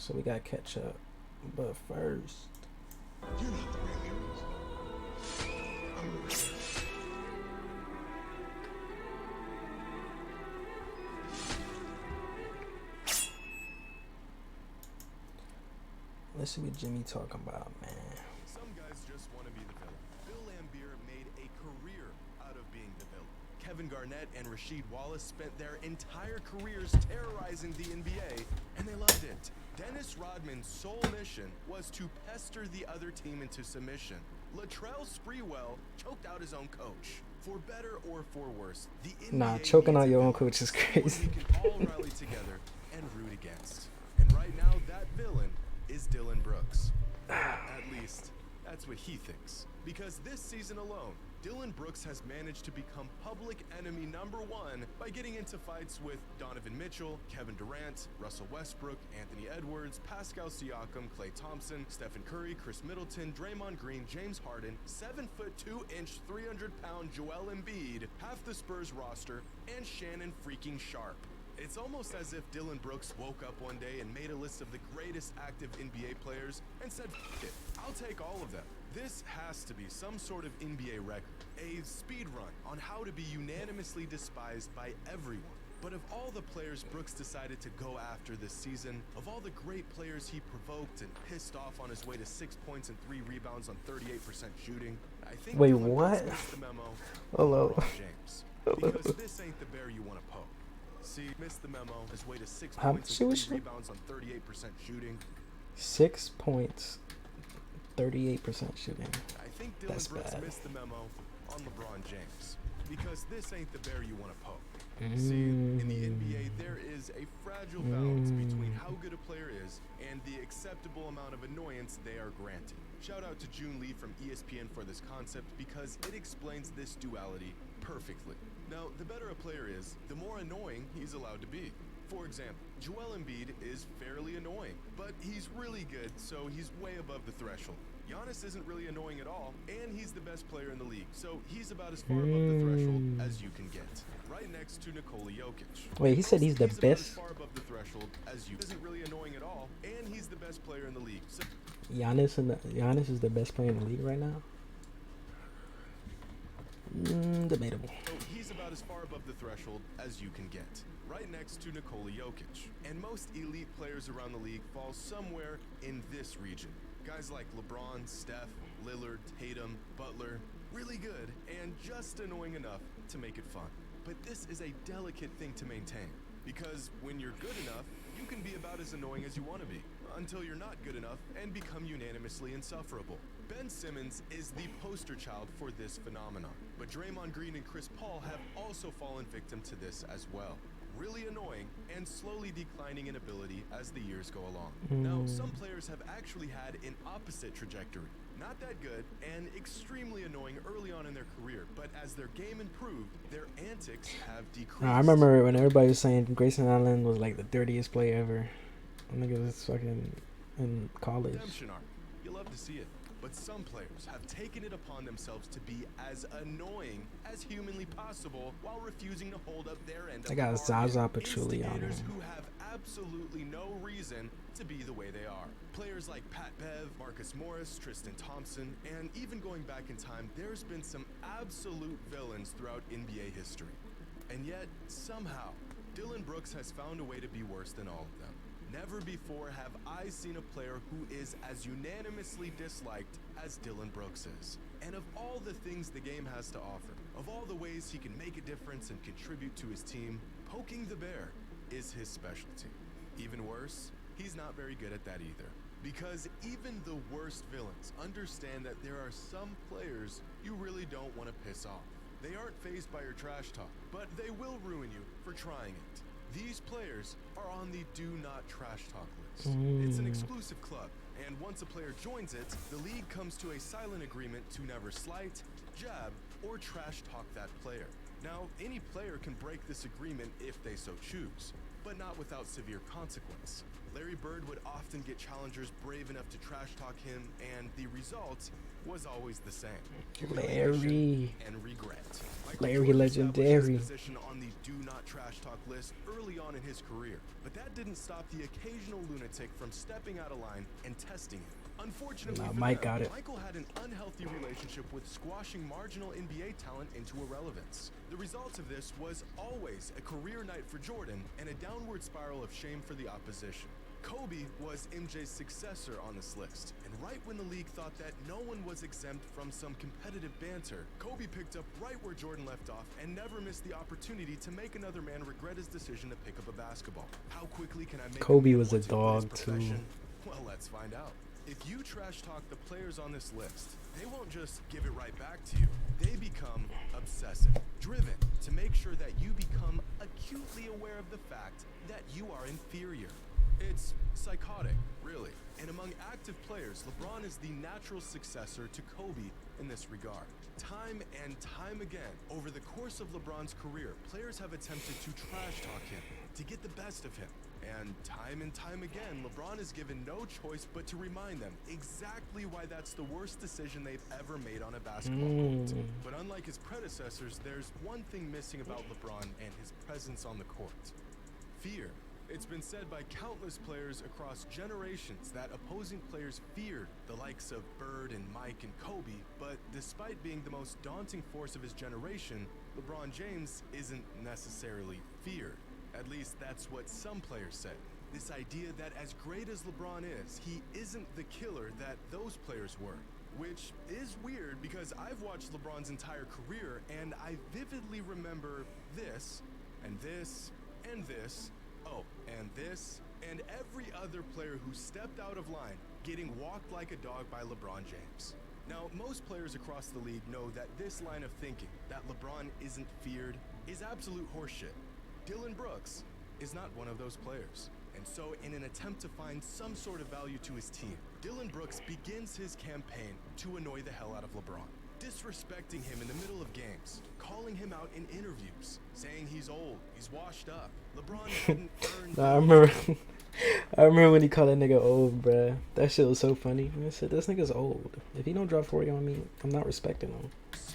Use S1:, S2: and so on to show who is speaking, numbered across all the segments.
S1: So we gotta catch up. But first,
S2: You're not the real heroes. I'm the real hero.
S1: let's see what Jimmy talking about, man.
S3: Some guys just want to be the villain. Bill Laimbeer made a career out of being the villain. Kevin Garnett and Rasheed Wallace spent their entire careers terrorizing the NBA, and they loved it. Dennis Rodman's sole mission was to pester the other team into submission. Latrell Sprewell choked out his own coach. For better or for worse, the NBA
S1: Nah, choking
S3: needs
S1: out
S3: a
S1: your own
S3: villain,
S1: coach is
S3: someone
S1: crazy.
S3: we can all rally together and root against. And right now, that villain is Dylan Brooks. At least, that's what he thinks. Because this season alone, Dylan Brooks has managed to become public enemy #1 by getting into fights with Donovan Mitchell, Kevin Durant, Russell Westbrook, Anthony Edwards, Pascal Siakam, Klay Thompson, Stephen Curry, Chris Middleton, Draymond Green, James Harden, 7'2", 300-pound Joel Embiid, half the Spurs roster, and Shannon freaking Sharp. It's almost as if Dylan Brooks woke up one day and made a list of the greatest active NBA players and said, F it, I'll take all of them. This has to be some sort of NBA record, a speed run on how to be unanimously despised by everyone. But of all the players Brooks decided to go after this season, of all the great players he provoked and pissed off on his way to 6 points and 3 rebounds on 38% shooting, I think
S1: Wait,
S3: Dylan Brooks
S1: what?
S3: missed the memo.
S1: Hello.
S3: LeBron James. Because this ain't the bear you want to poke. See, missed the memo. His way to 6
S1: How
S3: points
S1: much
S3: and
S1: was
S3: 3
S1: she?
S3: rebounds on 38% shooting.
S1: 6 points, 38% shooting.
S3: I think Dylan
S1: That's
S3: Brooks
S1: bad.
S3: missed the memo on LeBron James. Because this ain't the bear you want to poke. See, in the NBA, there is a fragile balance between how good a player is and the acceptable amount of annoyance they are granted. Shout out to June Lee from ESPN for this concept because it explains this duality perfectly. Now, the better a player is, the more annoying he's allowed to be. For example, Joel Embiid is fairly annoying, but he's really good, so he's way above the threshold. Giannis isn't really annoying at all, and he's the best player in the league, so he's about as far above the threshold as you can get. Right next to Nikola Jokic.
S1: Wait, he said he's the
S3: about as
S1: best?
S3: far above the threshold as you isn't really annoying at all, and he's the best player in the league. So
S1: Giannis is the best player in the league right now. Debatable.
S3: he's about as far above the threshold as you can get. Right next to Nikola Jokic. And most elite players around the league fall somewhere in this region. Guys like LeBron, Steph, Lillard, Tatum, Butler, really good and just annoying enough to make it fun. But this is a delicate thing to maintain, because when you're good enough, you can be about as annoying as you want to be, until you're not good enough and become unanimously insufferable. Ben Simmons is the poster child for this phenomenon, but Draymond Green and Chris Paul have also fallen victim to this as well. Really annoying and slowly declining in ability as the years go along. Now, some players have actually had an opposite trajectory. Not that good and extremely annoying early on in their career, but as their game improved, their antics have decreased.
S1: I remember when everybody was saying Grayson Allen was like the dirtiest player ever. I think it was fucking in college.
S3: Redemption arc. You love to see it. But some players have taken it upon themselves to be as annoying as humanly possible while refusing to hold up their end of
S1: I
S3: the
S1: got Zaza
S3: bargain.
S1: Pachulia on
S3: Instigators
S1: him.
S3: who have absolutely no reason to be the way they are. Players like Pat Bev, Marcus Morris, Tristan Thompson, and even going back in time, there's been some absolute villains throughout NBA history. And yet, somehow, Dylan Brooks has found a way to be worse than all of them. Never before have I seen a player who is as unanimously disliked as Dylan Brooks is. And of all the things the game has to offer, of all the ways he can make a difference and contribute to his team, poking the bear is his specialty. Even worse, he's not very good at that either. Because even the worst villains understand that there are some players you really don't want to piss off. They aren't fazed by your trash talk, but they will ruin you for trying it. These players are on the Do Not Trash Talk list. It's an exclusive club, and once a player joins it, the league comes to a silent agreement to never slight, jab, or trash talk that player. Now, any player can break this agreement if they so choose, but not without severe consequence. Larry Bird would often get challengers brave enough to trash talk him, and the result was always the same: humiliation
S1: Larry.
S3: and regret. Michael
S1: Larry
S3: Jordan established his
S1: legendary.
S3: position on the do not trash talk list early on in his career, but that didn't stop the occasional lunatic from stepping out of line and testing him. Unfortunately,
S1: Nah,
S3: for
S1: Mike
S3: them,
S1: got it.
S3: Michael had an unhealthy relationship with squashing marginal NBA talent into irrelevance. The result of this was always a career night for Jordan and a downward spiral of shame for the opposition. Kobe was MJ's successor on this list, and right when the league thought that no one was exempt from some competitive banter, Kobe picked up right where Jordan left off and never missed the opportunity to make another man regret his decision to pick up a basketball. How quickly can I make
S1: Kobe
S3: man
S1: was a
S3: want to quit his
S1: dog, too.
S3: profession? Well, let's find out. If you trash talk the players on this list, they won't just give it right back to you. They become obsessive, driven to make sure that you become acutely aware of the fact that you are inferior. It's psychotic, really. And among active players, LeBron is the natural successor to Kobe in this regard. Time and time again, over the course of LeBron's career, players have attempted to trash talk him, to get the best of him. And time again, LeBron is given no choice but to remind them exactly why that's the worst decision they've ever made on a basketball court. But unlike his predecessors, there's one thing missing about LeBron and his presence on the court: fear. It's been said by countless players across generations that opposing players feared the likes of Bird and Mike and Kobe, but despite being the most daunting force of his generation, LeBron James isn't necessarily feared. At least that's what some players say. This idea that as great as LeBron is, he isn't the killer that those players were. Which is weird because I've watched LeBron's entire career and I vividly remember this, and this, and this, oh, and this, and every other player who stepped out of line getting walked like a dog by LeBron James. Now, most players across the league know that this line of thinking, that LeBron isn't feared, is absolute horseshit. Dylan Brooks is not one of those players. And so, in an attempt to find some sort of value to his team, Dylan Brooks begins his campaign to annoy the hell out of LeBron, disrespecting him in the middle of games, calling him out in interviews, saying he's old, he's washed up. LeBron hadn't earned
S1: Nah, I remember when he called that nigga old, bruh. That shit was so funny. I said, this nigga's old. If he don't drop 40 on me, I'm not respecting him.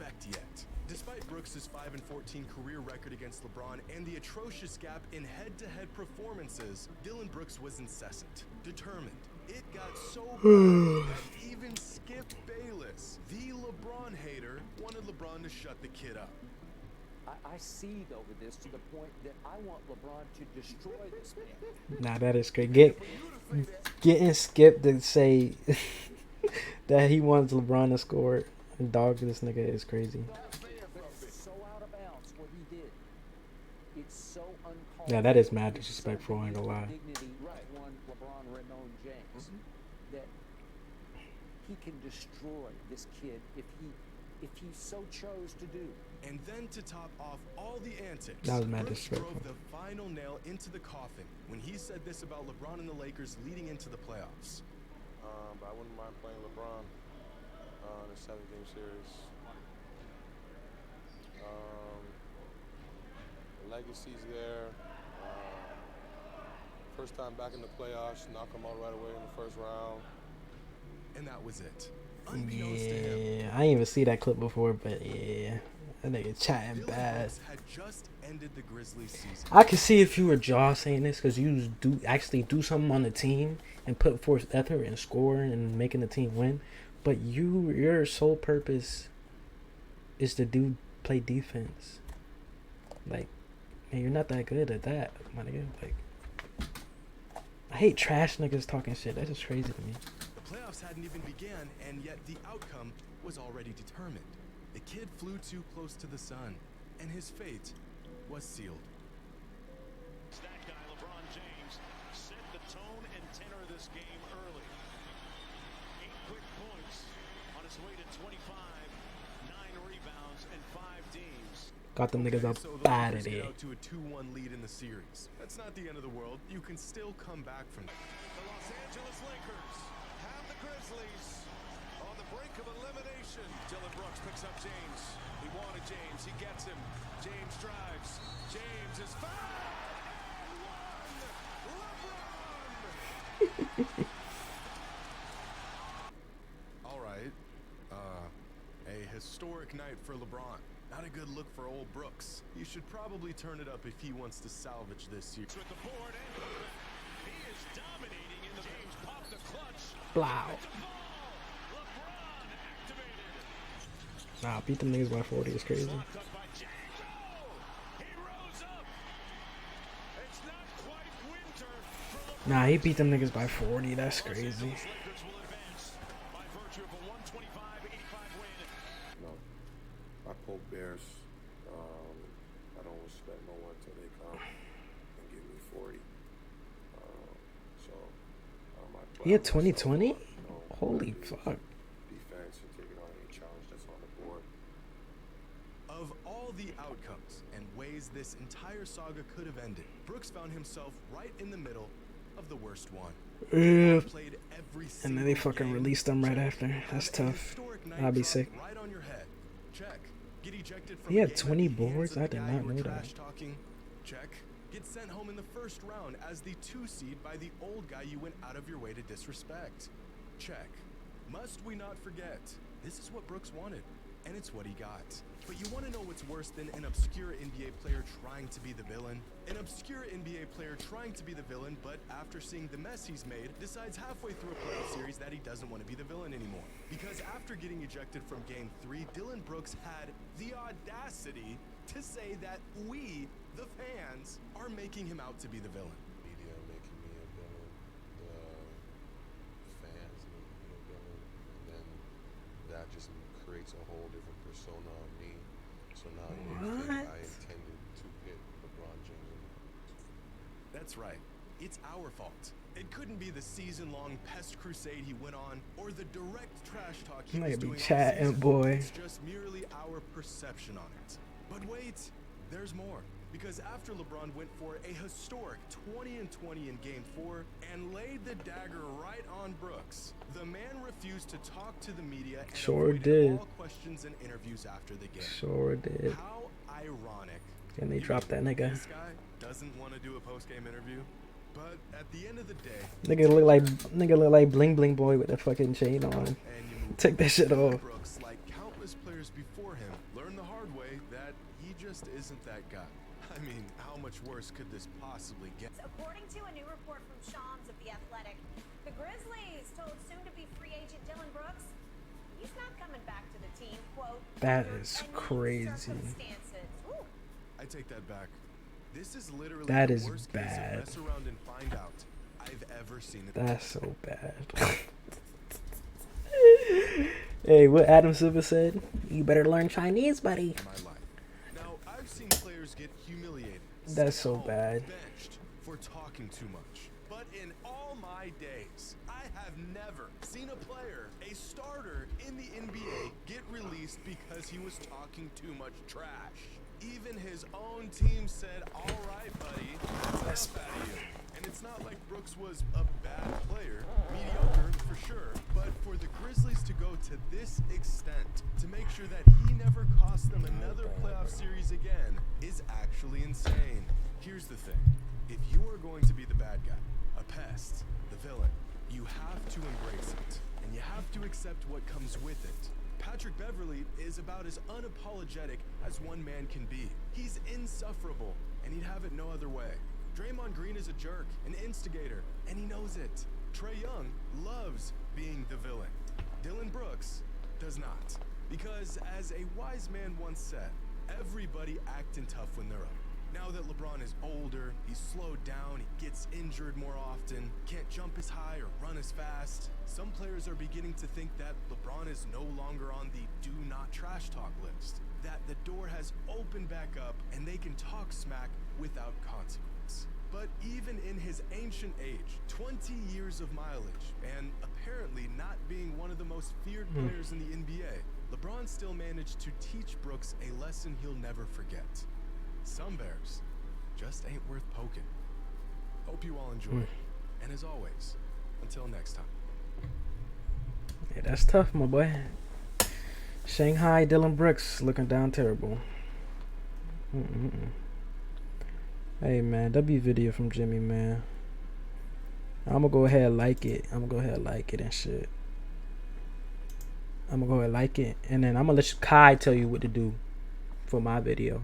S3: respect yet. Despite Brooks' 5-14 career record against LeBron and the atrocious gap in head-to-head performances, Dylan Brooks was incessant, determined. It got so bad that even Skip Bayless, the LeBron hater, wanted LeBron to shut the kid up.
S4: I seethe over this to the point that I want LeBron to destroy this man.
S1: Nah, that is great. Getting Skip to say that he wants LeBron to score and dog this nigga is crazy.
S4: It's so out of bounds what he did. It's so uncalled.
S1: Yeah, that is mad disrespectful, I ain't gonna lie.
S4: Dignity of one LeBron Ramon James that he can destroy this kid if he so chose to do.
S3: And then to top off all the antics,
S1: That was mad
S3: Brooks
S1: disrespectful.
S3: drove the final nail into the coffin when he said this about LeBron and the Lakers leading into the playoffs.
S5: But I wouldn't mind playing LeBron in a 7-game series. The legacy's there. First time back in the playoffs, knock them out right away in the first round.
S3: And that was it. Unbeknownst to him,
S1: Yeah, I didn't even see that clip before, but yeah, that nigga chatting
S3: Dylan
S1: bad.
S3: Brooks had just ended the Grizzlies season.
S1: I could see if you were Jaw saying this because you actually do something on the team and put forth effort and score and making the team win, but your sole purpose is to play defense. Like, man, you're not that good at that, my nigga. Like, I hate trash niggas talking shit. That's just crazy to me.
S3: The playoffs hadn't even began, and yet the outcome was already determined. The kid flew too close to the sun, and his fate was sealed.
S6: That guy, LeBron James, set the tone and tenor of this game early. 8 quick points on his way to 25, 9 rebounds, and 5 teams.
S1: Got them niggas up
S3: So the
S1: out of
S3: Lakers get
S1: there.
S3: out to a 2-1 lead in the series. That's not the end of the world. You can still come back from that.
S6: The Los Angeles Lakers have the Grizzlies on the brink of elimination. Dylan Brooks picks up James. He wanted James. He gets him. James drives. James is fouled. And one. LeBron.
S3: All right. A historic night for LeBron. Not a good look for old Brooks. He should probably turn it up if he wants to salvage this year.
S6: With the board and put back. He is dominating in the James pop the clutch.
S1: Blow.
S6: LeBron activated.
S1: Nah, beat them niggas by 40 is crazy.
S6: Shot cut by James. Oh! He rose up. It's not quite winter for LeBron.
S1: Nah, he beat them niggas by 40. That's crazy.
S6: Los Angeles Lakers will advance by virtue of a 125-85 win.
S5: No, I poke bears. I don't respect no one till they come and give me 40.
S1: He had 2020?
S5: You know,
S1: Holy
S5: I do
S1: fuck.
S5: Defense and taking on any challenge that's on the board.
S3: Of all the outcomes and ways this entire saga could have ended, Brooks found himself right in the middle of the worst one.
S1: Yeah.
S3: Played every
S1: And then they
S3: single
S1: fucking
S3: game.
S1: released them right
S3: Check.
S1: after. That's
S3: Have a
S1: tough.
S3: historic night
S1: I'll be
S3: drop
S1: sick.
S3: Right on your head. Check. Get ejected from
S1: He
S3: a
S1: had
S3: game
S1: 20
S3: at the hands
S1: boards?
S3: of the
S1: I did
S3: guy
S1: not
S3: you were
S1: know that.
S3: trash talking. Check. Get sent home in the first round as the 2 seed by the old guy you went out of your way to disrespect. Check. Must we not forget? This is what Brooks wanted, and it's what he got. But you want to know what's worse than an obscure NBA player trying to be the villain? An obscure NBA player trying to be the villain, but after seeing the mess he's made, decides halfway through a playoff series that he doesn't want to be the villain anymore. Because after getting ejected from Game 3, Dillon Brooks had the audacity to say that we, the fans, are making him out to be the villain.
S5: Media making me a villain. The fans making me a villain. And then that just creates a whole different persona on me. So now you think I intended to hit LeBron James.
S3: That's right. It's our fault. It couldn't be the season-long pest crusade he went on, or the direct trash talk he
S1: Nigga
S3: was
S1: be
S3: doing all
S1: chatting,
S3: season.
S1: boy.
S3: It's just merely our perception on it. But wait, there's more. Because after LeBron went for a historic 20-20 in Game 4 and laid the dagger right on Brooks, the man refused to talk to the media and
S1: Sure
S3: avoided
S1: did.
S3: all questions and interviews after the game.
S1: Sure did.
S3: How ironic.
S1: And they
S3: You
S1: dropped that
S3: mean
S1: nigga.
S3: This guy doesn't want to do a post-game interview, but at the end of the day,
S1: Nigga look like Bling Bling Boy with the fucking chain on.
S3: and you move
S1: Take that shit off.
S3: Brooks, like countless players before him, learned the hard way that he just isn't that guy. I mean, how much worse could this possibly get?
S7: According to a new report from Shams of The Athletic, the Grizzlies told soon-to-be free agent Dillon Brooks he's not coming back to the team, quote,
S1: That
S7: "under
S1: is
S7: any
S1: crazy.
S7: circumstances." Ooh.
S3: I take that back. This is literally
S1: That
S3: the
S1: is
S3: worst
S1: bad.
S3: case of mess around and find out I've ever seen it.
S1: That's so bad. Hey, what Adam Silver said? You better learn Chinese, buddy.
S3: In my life. Now, I've seen players get humiliated.
S1: That's
S3: sent
S1: so
S3: home,
S1: bad.
S3: Benched for talking too much. But in all my days, I have never seen a player, a starter in the NBA, get released because he was talking too much trash. Even his own team said, "All right, buddy, that's enough out of you." And it's not like Brooks was a bad player, mediocre for sure, but for the Grizzlies to go to this extent to make sure that he never cost them another playoff series again is actually insane. Here's the thing. If you are going to be the bad guy, a pest, the villain, you have to embrace it, and you have to accept what comes with it. Patrick Beverley is about as unapologetic as one man can be. He's insufferable, and he'd have it no other way. Draymond Green is a jerk, an instigator, and he knows it. Trae Young loves being the villain. Dillon Brooks does not. Because, as a wise man once said, everybody acting tough when they're up. Now that LeBron is older, he's slowed down, he gets injured more often, can't jump as high or run as fast, some players are beginning to think that LeBron is no longer on the do not trash talk list. That the door has opened back up and they can talk smack without consequence. But even in his ancient age, 20 years of mileage, and apparently not being one of the most feared players in the NBA, LeBron still managed to teach Brooks a lesson he'll never forget. Some bears just ain't worth poking. Hope you all enjoyed. And as always, until next time.
S1: Yeah, that's tough, my boy. Shanghai Dillon Brooks looking down terrible. Hey man, W video from Jimmy, man. I'm gonna go ahead and like it. I'm gonna go ahead and like it and shit. I'm gonna go ahead and like it, and then I'm gonna let Kai tell you what to do for my video.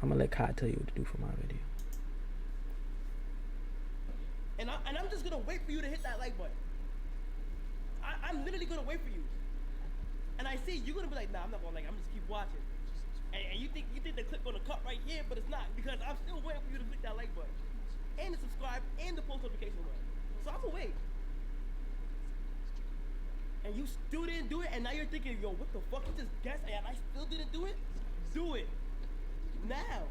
S1: I'm gonna let Kai tell you what to do for my video.
S8: And I'm just gonna wait for you to hit that like button. I'm literally gonna wait for you. And I see you're gonna be like, nah, I'm not gonna like. I'm just keep watching. And you think the clip gonna cut right here, but it's not, because I'm still waiting for you to click that like button, and to subscribe, and the post notification button. So I'm gonna wait. And you still didn't do it, and now you're thinking, yo, what the fuck? You just guessed, and I still didn't do it? Do it now.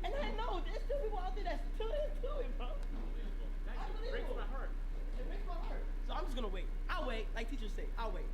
S8: And I know there's still people out there that still didn't do it, bro. It breaks my heart. It breaks my heart. So I'm just gonna wait. I'll wait, like teachers say. I'll wait.